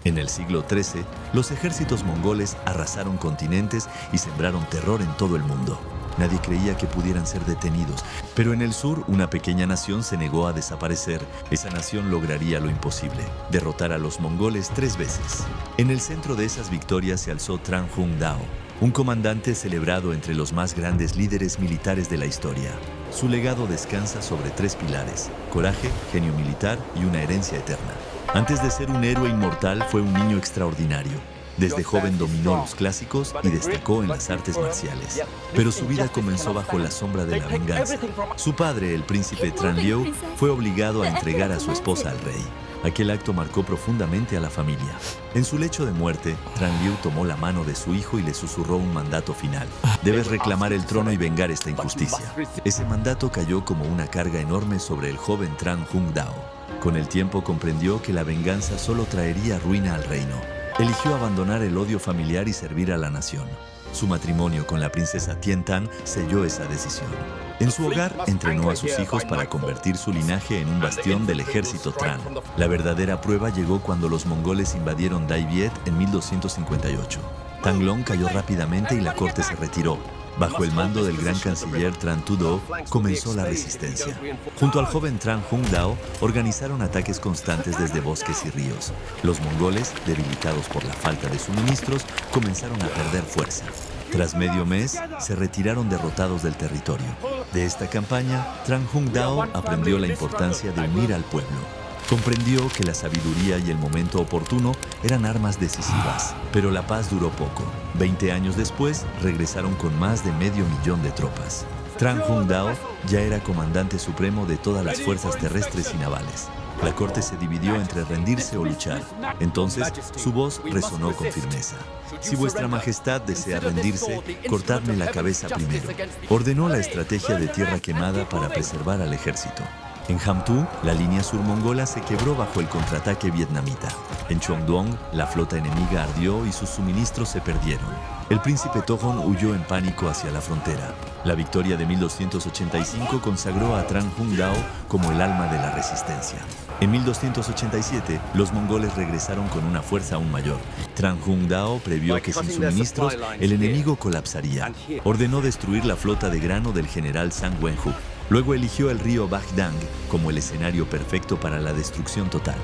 En el siglo XIII, los ejércitos mongoles arrasaron continentes y sembraron terror en todo el mundo. Nadie creía que pudieran ser detenidos, pero en el sur una pequeña nación se negó a desaparecer. Esa nación lograría lo imposible, derrotar a los mongoles 3 veces. En el centro de esas victorias se alzó Tran Jung Dao, un comandante celebrado entre los más grandes líderes militares de la historia. Su legado descansa sobre 3 pilares: coraje, genio militar y una herencia eterna. Antes de ser un héroe inmortal, fue un niño extraordinario. Desde joven dominó los clásicos y destacó en las artes marciales. Pero su vida comenzó bajo la sombra de la venganza. Su padre, el príncipe Tran Liu, fue obligado a entregar a su esposa al rey. Aquel acto marcó profundamente a la familia. En su lecho de muerte, Tran Liu tomó la mano de su hijo y le susurró un mandato final: debes reclamar el trono y vengar esta injusticia. Ese mandato cayó como una carga enorme sobre el joven Tran Jung Dao. Con el tiempo comprendió que la venganza solo traería ruina al reino. Eligió abandonar el odio familiar y servir a la nación. Su matrimonio con la princesa Tian Tan selló esa decisión. En su hogar entrenó a sus hijos para convertir su linaje en un bastión del ejército Tran. La verdadera prueba llegó cuando los mongoles invadieron Dai Viet en 1258. Tanglong cayó rápidamente y la corte se retiró. Bajo el mando del gran canciller Tran Tu Do, comenzó la resistencia. Junto al joven Tran Jung Dao, organizaron ataques constantes desde bosques y ríos. Los mongoles, debilitados por la falta de suministros, comenzaron a perder fuerza. Tras medio mes, se retiraron derrotados del territorio. De esta campaña, Tran Jung Dao aprendió la importancia de unir al pueblo. Comprendió que la sabiduría y el momento oportuno eran armas decisivas, pero la paz duró poco. 20 años después, regresaron con más de 500.000 de tropas. Tran Jung Dao ya era comandante supremo de todas las fuerzas terrestres y navales. La corte se dividió entre rendirse o luchar. Entonces, su voz resonó con firmeza: si vuestra majestad desea rendirse, cortadme la cabeza primero. Ordenó la estrategia de tierra quemada para preservar al ejército. En Hamtu, la línea surmongola se quebró bajo el contraataque vietnamita. En Chongduong, la flota enemiga ardió y sus suministros se perdieron. El príncipe Tohon huyó en pánico hacia la frontera. La victoria de 1285 consagró a Tran Jung Dao como el alma de la resistencia. En 1287, los mongoles regresaron con una fuerza aún mayor. Tran Jung Dao previó que sin suministros, el enemigo colapsaría. Ordenó destruir la flota de grano del general Sang Wenhu. Luego eligió el río Bagdang como el escenario perfecto para la destrucción total.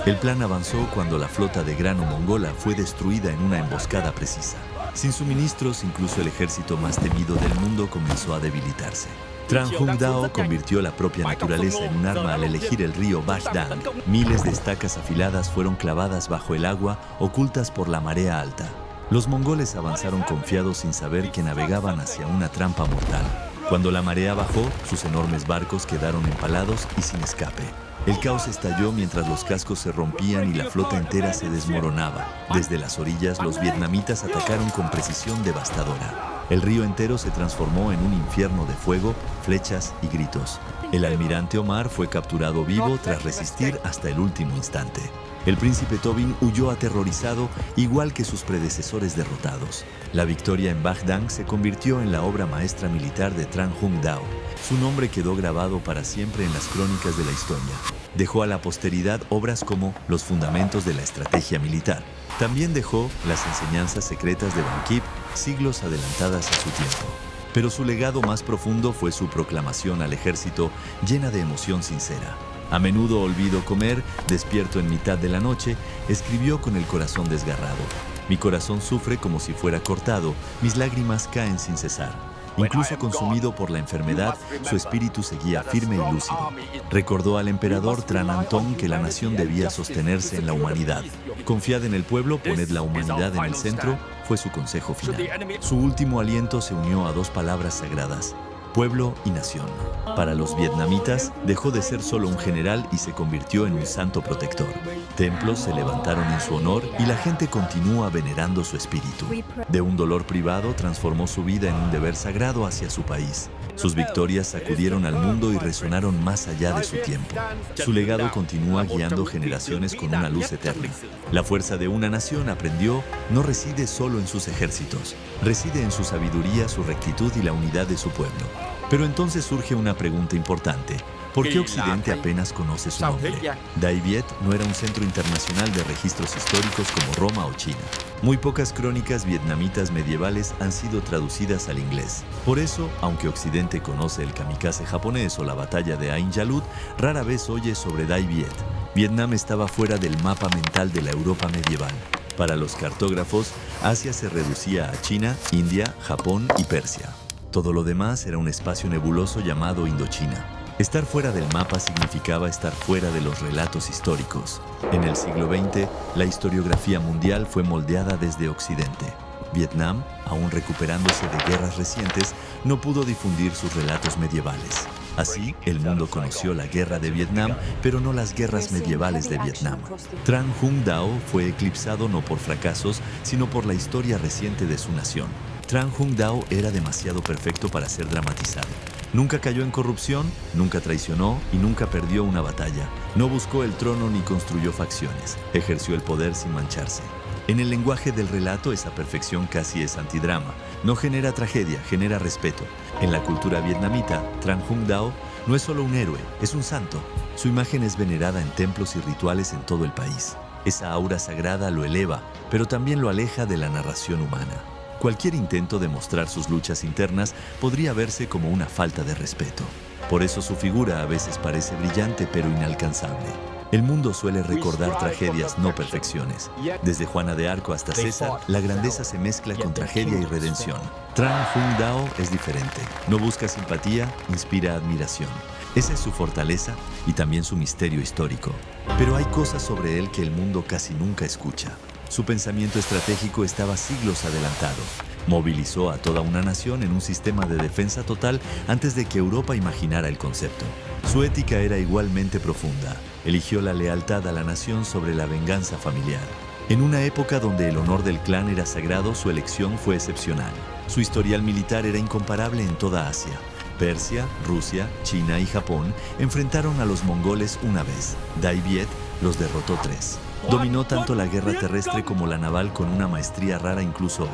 El plan avanzó cuando la flota de grano mongola fue destruida en una emboscada precisa. Sin suministros, incluso el ejército más temido del mundo comenzó a debilitarse. Tran Jung Dao convirtió la propia naturaleza en un arma al elegir el río Bagdang. Miles de estacas afiladas fueron clavadas bajo el agua, ocultas por la marea alta. Los mongoles avanzaron confiados sin saber que navegaban hacia una trampa mortal. Cuando la marea bajó, sus enormes barcos quedaron empalados y sin escape. El caos estalló mientras los cascos se rompían y la flota entera se desmoronaba. Desde las orillas, los vietnamitas atacaron con precisión devastadora. El río entero se transformó en un infierno de fuego, flechas y gritos. El almirante Omar fue capturado vivo tras resistir hasta el último instante. El príncipe Tobin huyó aterrorizado, igual que sus predecesores derrotados. La victoria en Bagdang se convirtió en la obra maestra militar de Tran Jung Dao. Su nombre quedó grabado para siempre en las crónicas de la historia. Dejó a la posteridad obras como Los fundamentos de la estrategia militar. También dejó las enseñanzas secretas de Ban Kip, siglos adelantadas a su tiempo. Pero su legado más profundo fue su proclamación al ejército, llena de emoción sincera. A menudo olvido comer, despierto en mitad de la noche, escribió con el corazón desgarrado. Mi corazón sufre como si fuera cortado, mis lágrimas caen sin cesar. Incluso consumido por la enfermedad, su espíritu seguía firme y lúcido. Recordó al emperador Tran Antong que la nación debía sostenerse en la humanidad. Confiad en el pueblo, poned la humanidad en el centro, fue su consejo final. Su último aliento se unió a 2 palabras sagradas: pueblo y nación. Para los vietnamitas, dejó de ser solo un general y se convirtió en un santo protector. Templos se levantaron en su honor y la gente continúa venerando su espíritu. De un dolor privado, transformó su vida en un deber sagrado hacia su país. Sus victorias sacudieron al mundo y resonaron más allá de su tiempo. Su legado continúa guiando generaciones con una luz eterna. La fuerza de una nación, aprendió, no reside solo en sus ejércitos. Reside en su sabiduría, su rectitud y la unidad de su pueblo. Pero entonces surge una pregunta importante: ¿Por qué Occidente apenas conoce su nombre? Dai Viet no era un centro internacional de registros históricos como Roma o China. Muy pocas crónicas vietnamitas medievales han sido traducidas al inglés. Por eso, aunque Occidente conoce el kamikaze japonés o la batalla de Ain Jalut, rara vez oye sobre Dai Viet. Vietnam estaba fuera del mapa mental de la Europa medieval. Para los cartógrafos, Asia se reducía a China, India, Japón y Persia. Todo lo demás era un espacio nebuloso llamado Indochina. Estar fuera del mapa significaba estar fuera de los relatos históricos. En el siglo XX, la historiografía mundial fue moldeada desde Occidente. Vietnam, aún recuperándose de guerras recientes, no pudo difundir sus relatos medievales. Así, el mundo conoció la guerra de Vietnam, pero no las guerras medievales de Vietnam. Tran Hung Dao fue eclipsado no por fracasos, sino por la historia reciente de su nación. Tran Hung Dao era demasiado perfecto para ser dramatizado. Nunca cayó en corrupción, nunca traicionó y nunca perdió una batalla. No buscó el trono ni construyó facciones. Ejerció el poder sin mancharse. En el lenguaje del relato, esa perfección casi es antidrama. No genera tragedia, genera respeto. En la cultura vietnamita, Tran Hung Dao no es solo un héroe, es un santo. Su imagen es venerada en templos y rituales en todo el país. Esa aura sagrada lo eleva, pero también lo aleja de la narración humana. Cualquier intento de mostrar sus luchas internas podría verse como una falta de respeto. Por eso su figura a veces parece brillante pero inalcanzable. El mundo suele recordar tragedias, no perfecciones. Desde Juana de Arco hasta César, la grandeza se mezcla con tragedia y redención. Tran Hung Dao es diferente. No busca simpatía, inspira admiración. Esa es su fortaleza y también su misterio histórico. Pero hay cosas sobre él que el mundo casi nunca escucha. Su pensamiento estratégico estaba siglos adelantado. Movilizó a toda una nación en un sistema de defensa total antes de que Europa imaginara el concepto. Su ética era igualmente profunda. Eligió la lealtad a la nación sobre la venganza familiar. En una época donde el honor del clan era sagrado, su elección fue excepcional. Su historial militar era incomparable en toda Asia. Persia, Rusia, China y Japón enfrentaron a los mongoles una vez. Dai Viet los derrotó 3. Dominó tanto la guerra terrestre como la naval con una maestría rara incluso hoy.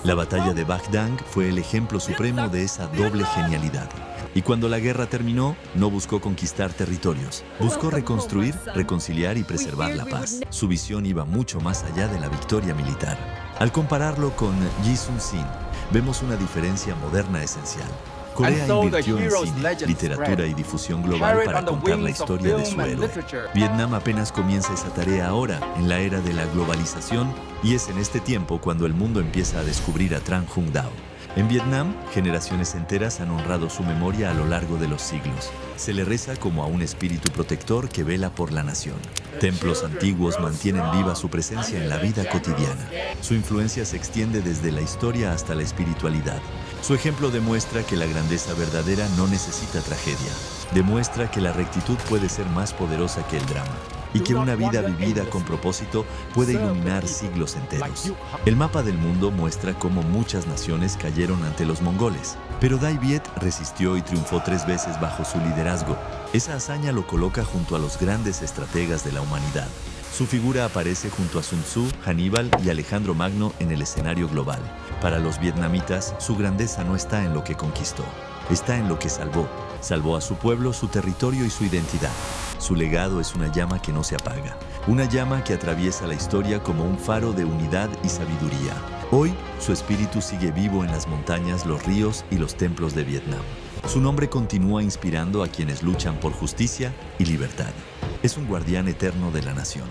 La batalla de Bac Dang fue el ejemplo supremo de esa doble genialidad. Y cuando la guerra terminó, no buscó conquistar territorios. Buscó reconstruir, reconciliar y preservar la paz. Su visión iba mucho más allá de la victoria militar. Al compararlo con Yi Sun-sin, vemos una diferencia moderna esencial. Corea invirtió en cine, literatura y difusión global para contar la historia de su héroe. Vietnam apenas comienza esa tarea ahora, en la era de la globalización, y es en este tiempo cuando el mundo empieza a descubrir a Tran Hung Dao. En Vietnam, generaciones enteras han honrado su memoria a lo largo de los siglos. Se le reza como a un espíritu protector que vela por la nación. Templos antiguos mantienen viva su presencia en la vida cotidiana. Su influencia se extiende desde la historia hasta la espiritualidad. Su ejemplo demuestra que la grandeza verdadera no necesita tragedia. Demuestra que la rectitud puede ser más poderosa que el drama. Y que una vida vivida con propósito puede iluminar siglos enteros. El mapa del mundo muestra cómo muchas naciones cayeron ante los mongoles. Pero Dai Viet resistió y triunfó 3 veces bajo su liderazgo. Esa hazaña lo coloca junto a los grandes estrategas de la humanidad. Su figura aparece junto a Sun Tzu, Aníbal y Alejandro Magno en el escenario global. Para los vietnamitas, su grandeza no está en lo que conquistó, está en lo que salvó. Salvó a su pueblo, su territorio y su identidad. Su legado es una llama que no se apaga, una llama que atraviesa la historia como un faro de unidad y sabiduría. Hoy, su espíritu sigue vivo en las montañas, los ríos y los templos de Vietnam. Su nombre continúa inspirando a quienes luchan por justicia y libertad. Es un guardián eterno de la nación.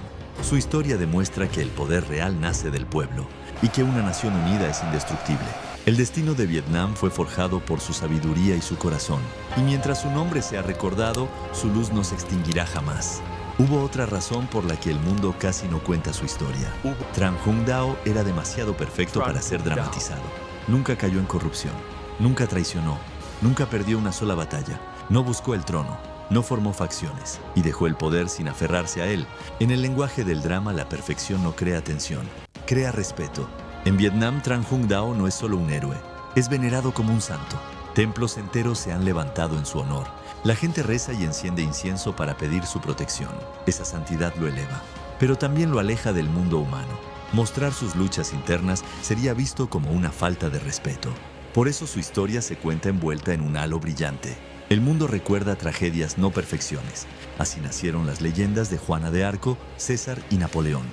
Su historia demuestra que el poder real nace del pueblo y que una nación unida es indestructible. El destino de Vietnam fue forjado por su sabiduría y su corazón, y mientras su nombre sea recordado, su luz no se extinguirá jamás. Hubo otra razón por la que el mundo casi no cuenta su historia. Tran Hung Dao era demasiado perfecto para ser dramatizado. Nunca cayó en corrupción, nunca traicionó, nunca perdió una sola batalla, no buscó el trono, no formó facciones y dejó el poder sin aferrarse a él. En el lenguaje del drama, la perfección no crea tensión, crea respeto. En Vietnam, Tran Hung Dao no es solo un héroe, es venerado como un santo. Templos enteros se han levantado en su honor. La gente reza y enciende incienso para pedir su protección. Esa santidad lo eleva, pero también lo aleja del mundo humano. Mostrar sus luchas internas sería visto como una falta de respeto. Por eso su historia se cuenta envuelta en un halo brillante. El mundo recuerda tragedias, no perfecciones. Así nacieron las leyendas de Juana de Arco, César y Napoleón.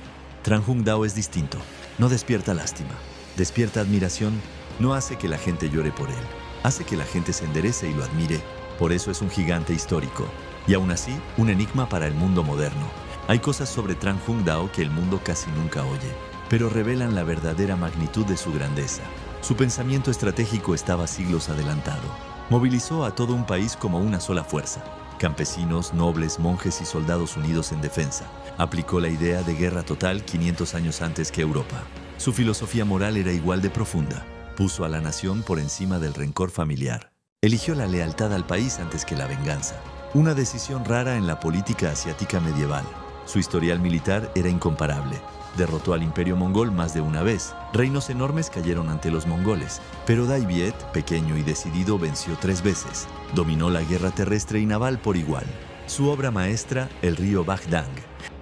Tran Hung Dao es distinto. No despierta lástima, despierta admiración. No hace que la gente llore por él, hace que la gente se enderece y lo admire. Por eso es un gigante histórico. Y aún así, un enigma para el mundo moderno. Hay cosas sobre Tran Hung Dao que el mundo casi nunca oye, pero revelan la verdadera magnitud de su grandeza. Su pensamiento estratégico estaba siglos adelantado. Movilizó a todo un país como una sola fuerza. Campesinos, nobles, monjes y soldados unidos en defensa. Aplicó la idea de guerra total 500 años antes que Europa. Su filosofía moral era igual de profunda. Puso a la nación por encima del rencor familiar. Eligió la lealtad al país antes que la venganza. Una decisión rara en la política asiática medieval. Su historial militar era incomparable. Derrotó al imperio mongol más de una vez. Reinos enormes cayeron ante los mongoles. Pero Dai Viet, pequeño y decidido, venció 3 veces. Dominó la guerra terrestre y naval por igual. Su obra maestra, el río Bagdang,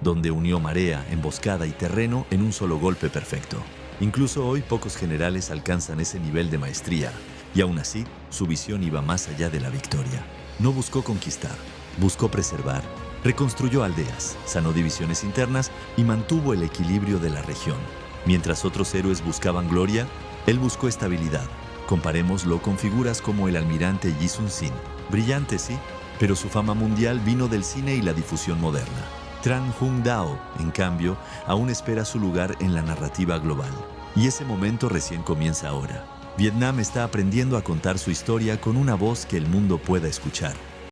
donde unió marea, emboscada y terreno en un solo golpe perfecto. Incluso hoy pocos generales alcanzan ese nivel de maestría. Y aún así, su visión iba más allá de la victoria. No buscó conquistar, buscó preservar. Reconstruyó aldeas, sanó divisiones internas y mantuvo el equilibrio de la región. Mientras otros héroes buscaban gloria, él buscó estabilidad. Comparémoslo con figuras como el almirante Yi Sun-sin. Brillante, sí, pero su fama mundial vino del cine y la difusión moderna. Tran Hung Dao, en cambio, aún espera su lugar en la narrativa global. Y ese momento recién comienza ahora. Vietnam está aprendiendo a contar su historia con una voz que el mundo pueda escuchar.